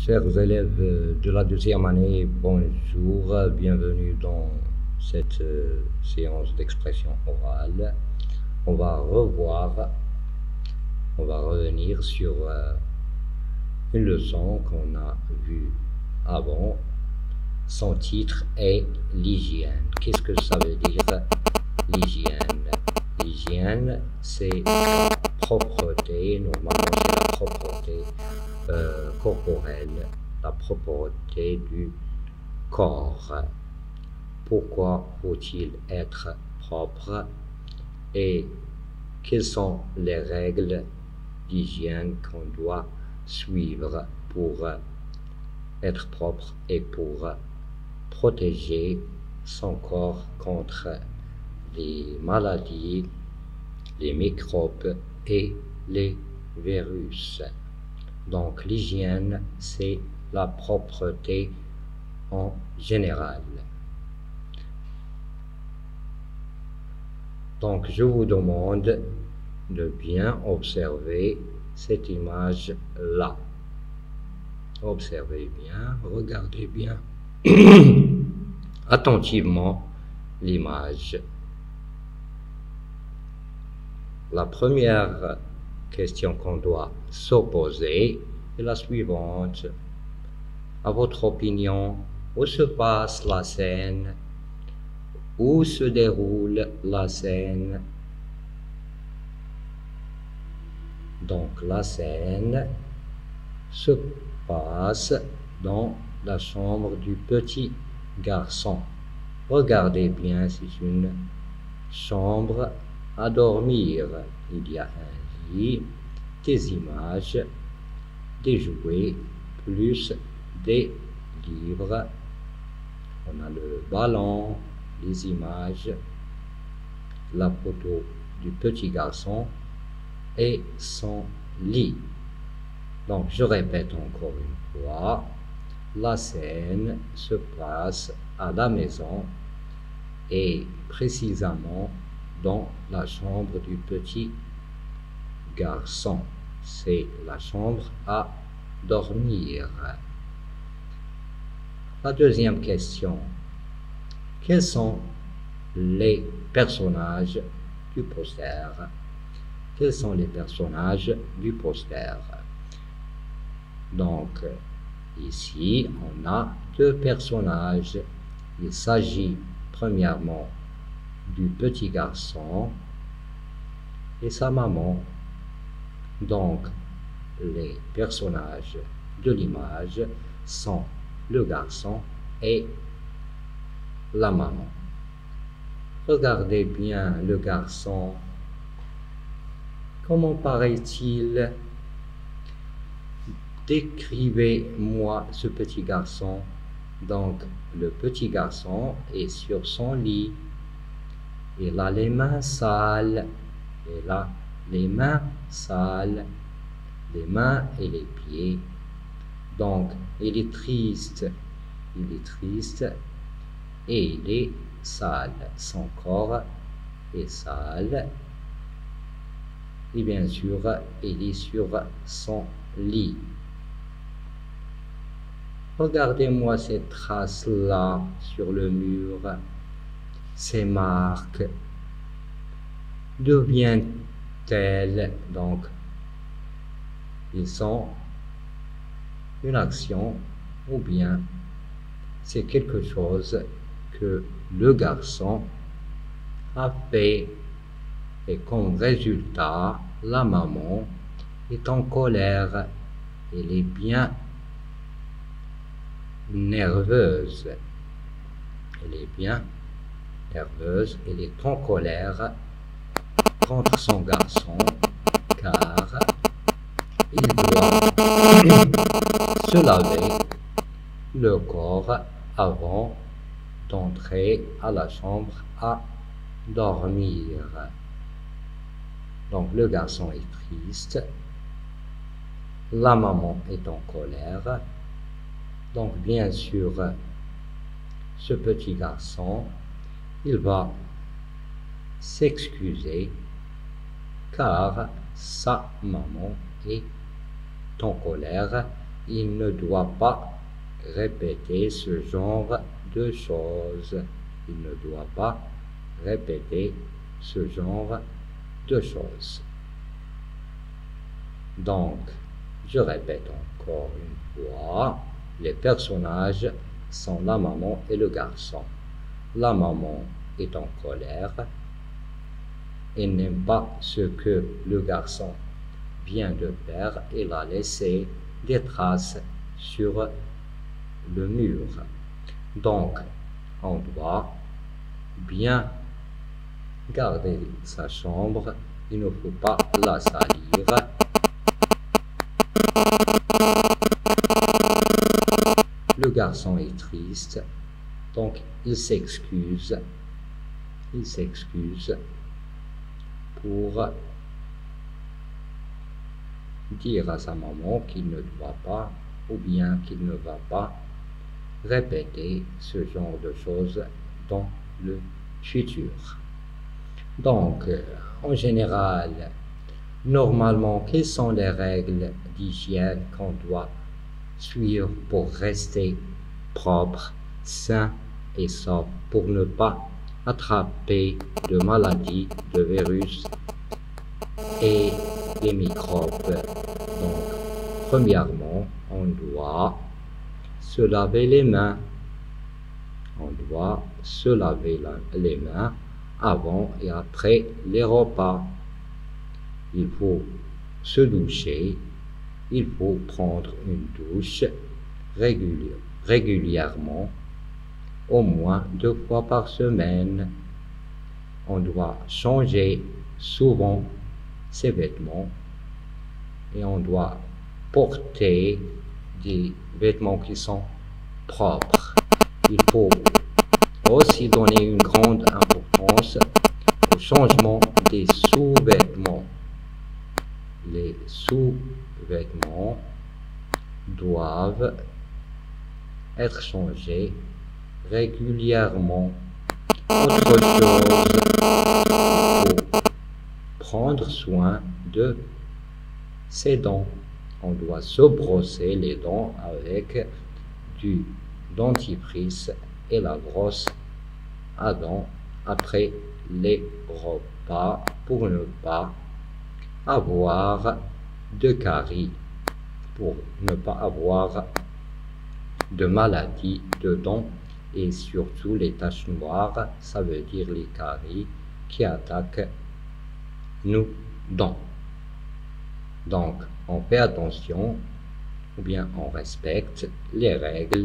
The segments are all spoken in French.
Chers élèves de la deuxième année, bonjour, bienvenue dans cette séance d'expression orale. On va revenir sur une leçon qu'on a vue avant. Son titre est l'hygiène. Qu'est-ce que ça veut dire l'hygiène? L'hygiène, c'est la propreté, normalement c'est la propreté corporelle, la propreté du corps. Pourquoi faut-il être propre et quelles sont les règles d'hygiène qu'on doit suivre pour être propre et pour protéger son corps contre les maladies, les microbes et les virus. Donc l'hygiène, c'est la propreté en général. Donc je vous demande de bien observer cette image-là. Observez bien, regardez bien attentivement l'image. La première question qu'on doit se poser est la suivante. À votre opinion, où se passe la scène? Où se déroule la scène? Donc la scène se passe dans la chambre du petit garçon. Regardez bien, c'est une chambre à dormir. Il y a un lit, des images, des jouets, plus des livres. On a le ballon, les images, la photo du petit garçon et son lit. Donc je répète encore une fois, la scène se passe à la maison et précisément dans la chambre du petit garçon. C'est la chambre à dormir. La deuxième question. Quels sont les personnages du poster? Quels sont les personnages du poster? Donc, ici, on a deux personnages. Il s'agit premièrement du petit garçon et sa maman. Donc, les personnages de l'image sont le garçon et la maman. Regardez bien le garçon. Comment paraît-il? Décrivez-moi ce petit garçon. Donc, le petit garçon est sur son lit. Il a les mains sales. Il a les mains sales. Les mains et les pieds. Donc, il est triste. Il est triste et il est sale. Son corps est sale. Et bien sûr, il est sur son lit. Regardez-moi ces traces-là sur le mur, ces marques. D'où viennent-elles? Donc, ils sont une action ou bien c'est quelque chose que le garçon a fait et comme résultat, la maman est en colère. Elle est bien nerveuse. Elle est bien nerveuse. Elle est en colère contre son garçon car il doit se laver le corps avant d'entrer à la chambre à dormir. Donc le garçon est triste, la maman est en colère. Donc bien sûr, ce petit garçon, il va s'excuser car sa maman est en colère il ne doit pas répéter ce genre de choses. Il ne doit pas répéter ce genre de choses. Donc, je répète encore une fois, les personnages sont la maman et le garçon. La maman est en colère. Elle n'aime pas ce que le garçon vient de faire. Elle a laissé des traces sur le mur. Donc, on doit bien garder sa chambre. Il ne faut pas la salir. Le garçon est triste, donc il s'excuse pour dire à sa maman qu'il ne doit pas ou bien qu'il ne va pas répéter ce genre de choses dans le futur. Donc, en général, normalement, quelles sont les règles d'hygiène qu'on doit suivre pour rester propre, sain et sauf, pour ne pas attraper de maladies, de virus et des microbes. Donc, premièrement, on doit se laver les mains. On doit se laver les mains avant et après les repas. Il faut se doucher. Il faut prendre une douche régulièrement, au moins 2 fois par semaine. On doit changer souvent ses vêtements et on doit porter des vêtements qui sont propres. Il faut aussi donner une grande importance au changement des sous-vêtements. Les sous-vêtements doivent être changés régulièrement. Autre chose, il faut prendre soin de ses dents. On doit se brosser les dents avec du dentifrice et la brosse à dents après les repas pour ne pas avoir de caries, pour ne pas avoir de maladies de dents et surtout les taches noires, ça veut dire les caries qui attaquent nos dents. Donc, on fait attention ou bien on respecte les règles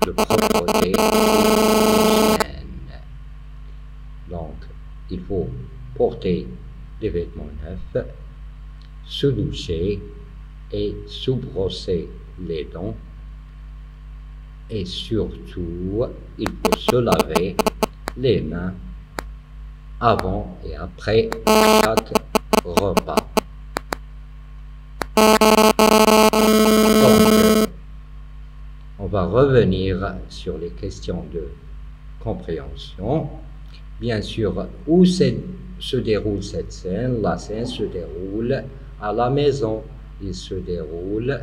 de propreté et d'hygiène. Donc, il faut porter des vêtements neufs, se doucher et se brosser les dents. Et surtout, il faut se laver les mains avant et après chaque repas. Donc, on va revenir sur les questions de compréhension. Bien sûr, où se déroule cette scène? La scène se déroule à la maison. Il se déroule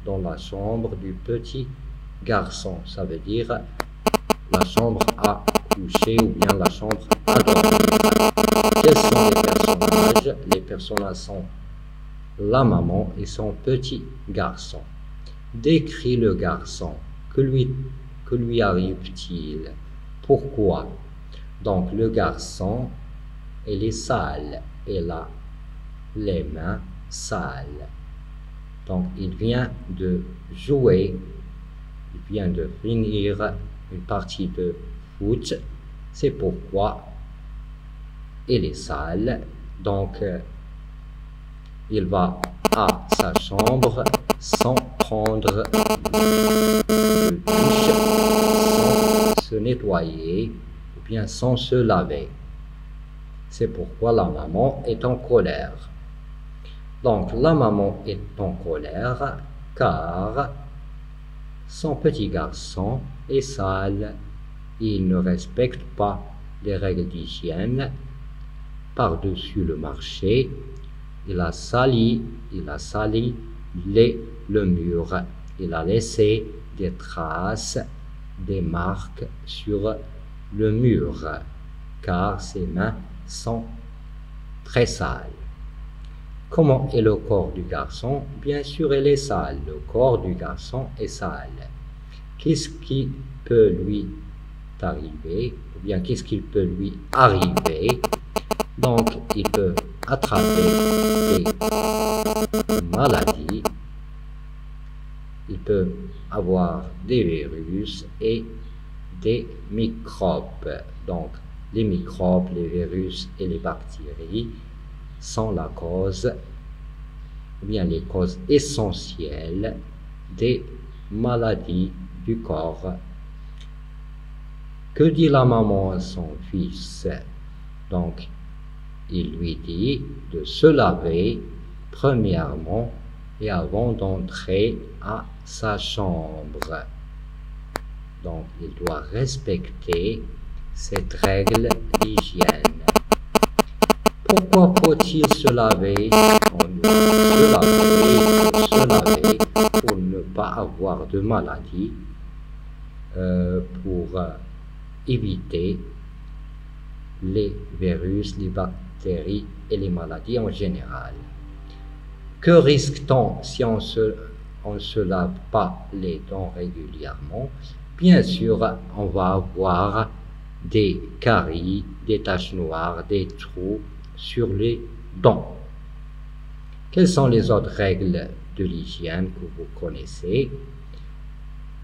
dans la chambre du petit garçon. Ça veut dire la chambre à coucher ou bien la chambre à dormir. Quels sont les personnages? Les personnages sont la maman et son petit garçon. Décris le garçon. Que lui arrive-t-il? Pourquoi? Donc le garçon, il est sale. Il a les mains sales. Donc il vient de jouer. Il vient de finir une partie de foot. C'est pourquoi il est sale. Donc il va à sa chambre sans prendre de douche, sans se nettoyer ou bien sans se laver. C'est pourquoi la maman est en colère. Donc la maman est en colère car son petit garçon est sale. Il ne respecte pas les règles d'hygiène. Par-dessus le marché, il a sali le mur. il a laissé des traces, des marques sur le mur, car ses mains sont très sales. Comment est le corps du garçon? Bien sûr, il est sale. Le corps du garçon est sale. Qu'est-ce qui peut lui arriver? Ou bien qu'est-ce qu'il peut lui arriver? Donc, il peut attraper des maladies. Il peut avoir des virus et des microbes. Donc, les microbes, les virus et les bactéries sont la cause, ou bien les causes essentielles des maladies du corps. Que dit la maman à son fils? Donc, il lui dit de se laver premièrement et avant d'entrer à sa chambre. Donc, il doit respecter cette règle d'hygiène. Pourquoi faut-il se laver? On doit se laver pour ne pas avoir de maladie, pour éviter les virus, les bactéries et les maladies en général. Que risque-t-on si on se lave pas les dents régulièrement? Bien sûr, on va avoir des caries, des taches noires, des trous sur les dents. Quelles sont les autres règles de l'hygiène que vous connaissez?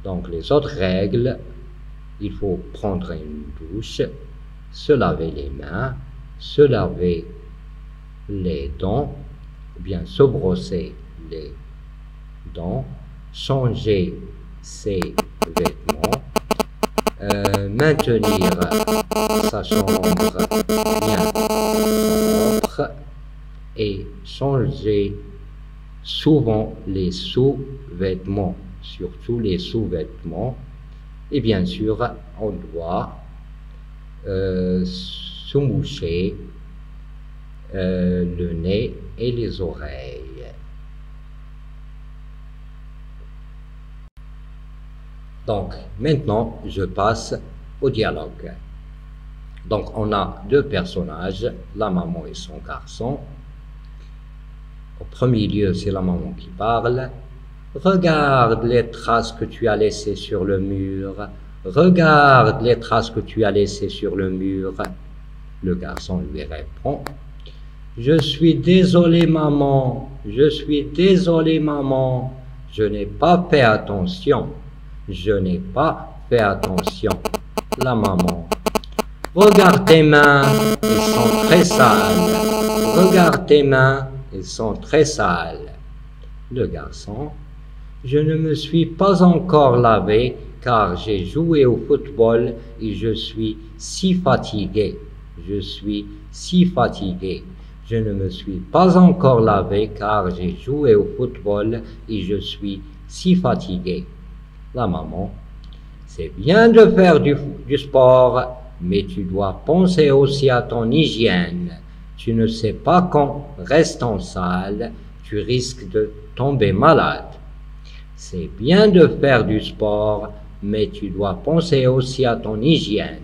Donc, les autres règles, il faut prendre une douche, se laver les mains, se laver les dents, ou bien se brosser les dents, changer ses vêtements, maintenir sa chambre bien propre et changer souvent les sous-vêtements, surtout les sous-vêtements. Et bien sûr, on doit se moucher le nez et les oreilles. Donc, maintenant, je passe au dialogue. Donc, on a deux personnages, la maman et son garçon. Au premier lieu, c'est la maman qui parle. Regarde les traces que tu as laissées sur le mur. Regarde les traces que tu as laissées sur le mur. Le garçon lui répond. Je suis désolé, maman. Je suis désolé, maman. Je n'ai pas fait attention. Je n'ai pas fait attention. La maman. Regarde tes mains, elles sont très sales. Regarde tes mains, elles sont très sales. Le garçon. Je ne me suis pas encore lavé car j'ai joué au football et je suis si fatigué. Je suis si fatigué. Je ne me suis pas encore lavé car j'ai joué au football et je suis si fatigué. La maman. C'est bien de faire du sport, mais tu dois penser aussi à ton hygiène. Tu ne sais pas qu'en restant sale, tu risques de tomber malade. C'est bien de faire du sport, mais tu dois penser aussi à ton hygiène.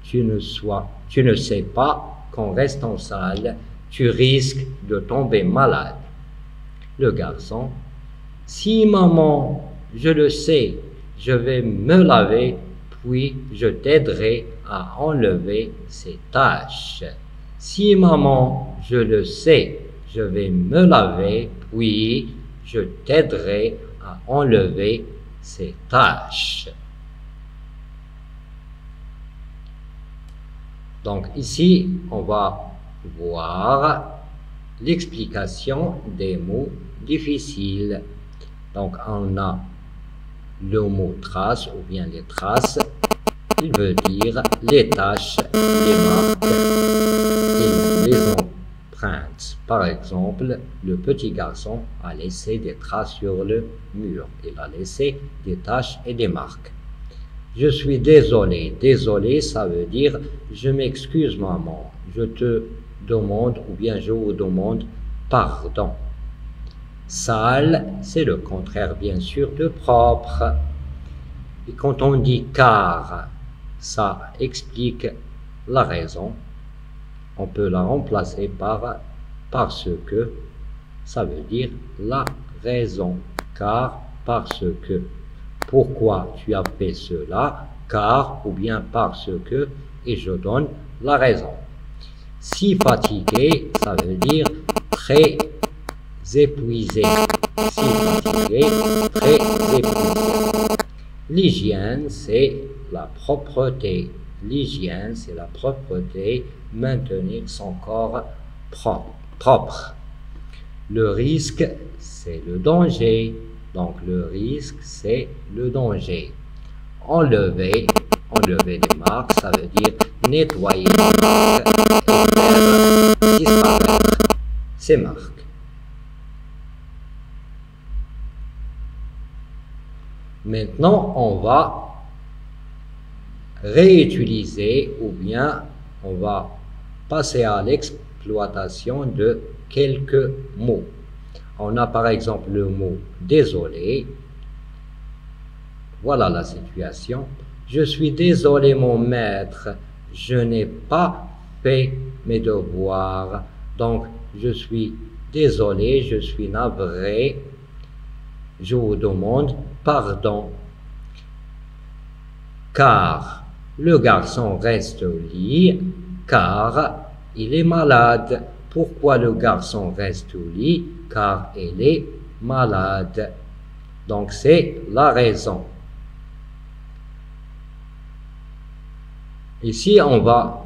Tu ne sais pas qu'en restant sale, tu risques de tomber malade. Le garçon. Si maman, je le sais, je vais me laver, puis je t'aiderai à enlever ces taches. Si maman, je le sais, je vais me laver, puis je t'aiderai à enlever ces taches. Donc ici, on va voir l'explication des mots difficiles. Donc on a le mot trace ou bien les traces. Il veut dire les taches, les marques et les empreintes. Par exemple, le petit garçon a laissé des traces sur le mur. Il a laissé des taches et des marques. Je suis désolé. Désolé, ça veut dire je m'excuse maman. Je te demande ou bien je vous demande pardon. Sale, c'est le contraire bien sûr de propre. Et quand on dit car, ça explique la raison. On peut la remplacer par parce que, ça veut dire la raison. Car, parce que. Pourquoi tu as fait cela? Car ou bien parce que, et je donne la raison. Si fatigué, ça veut dire très épuisé. Si fatigué, très épuisé. L'hygiène, c'est la propreté. L'hygiène, c'est la propreté, maintenir son corps propre. Le risque, c'est le danger. Donc, le risque, c'est le danger. Enlever des marques, ça veut dire nettoyer les marques et faire disparaître ces marques. Maintenant, on va réutiliser ou bien on va passer à l'exploitation de quelques mots. On a par exemple le mot désolé. Voilà la situation. Je suis désolé mon maître, je n'ai pas fait mes devoirs. Donc, je suis désolé, je suis navré. Je vous demande pardon. Car le garçon reste au lit, car il est malade. Pourquoi le garçon reste au lit? Car il est malade. Donc, c'est la raison. Ici, on va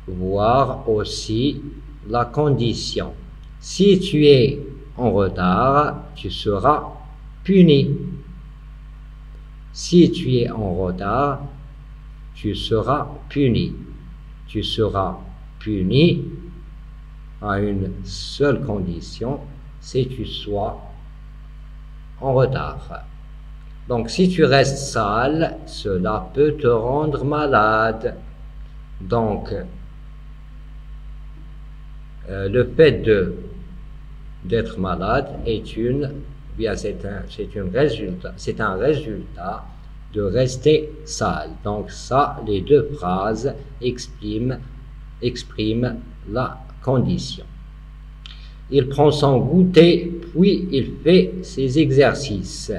voir aussi la condition. Si tu es en retard, tu seras puni. Si tu es en retard, tu seras puni. Tu seras puni à une seule condition, c'est que tu sois en retard. Donc, si tu restes sale, cela peut te rendre malade. Donc, le fait d'être malade c'est un résultat de rester sale. Donc, ça, les deux phrases expriment la condition. Il prend son goûter, puis il fait ses exercices.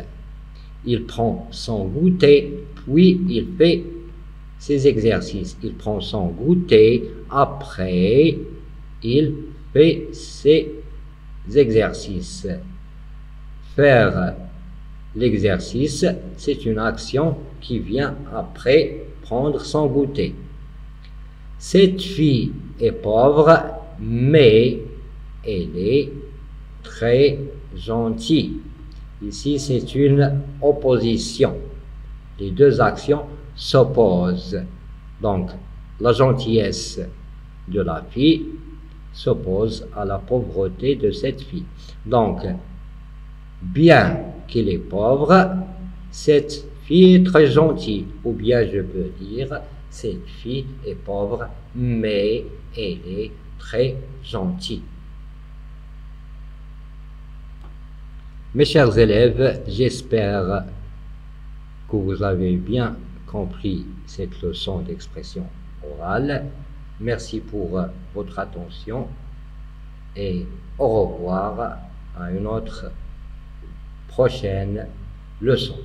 Il prend son goûter, puis il fait ses exercices. Il prend son goûter, après il fait ses exercices. Faire l'exercice, c'est une action qui vient après prendre son goûter. Cette fille est pauvre, mais elle est très gentille. Ici, c'est une opposition. Les deux actions s'opposent. Donc, la gentillesse de la fille s'oppose à la pauvreté de cette fille. Donc, bien qu'elle est pauvre, cette fille est très gentille. Ou bien je peux dire, cette fille est pauvre, mais elle est très gentille. Mes chers élèves, j'espère que vous avez bien compris cette leçon d'expression orale. Merci pour votre attention et au revoir à une autre prochaine leçon.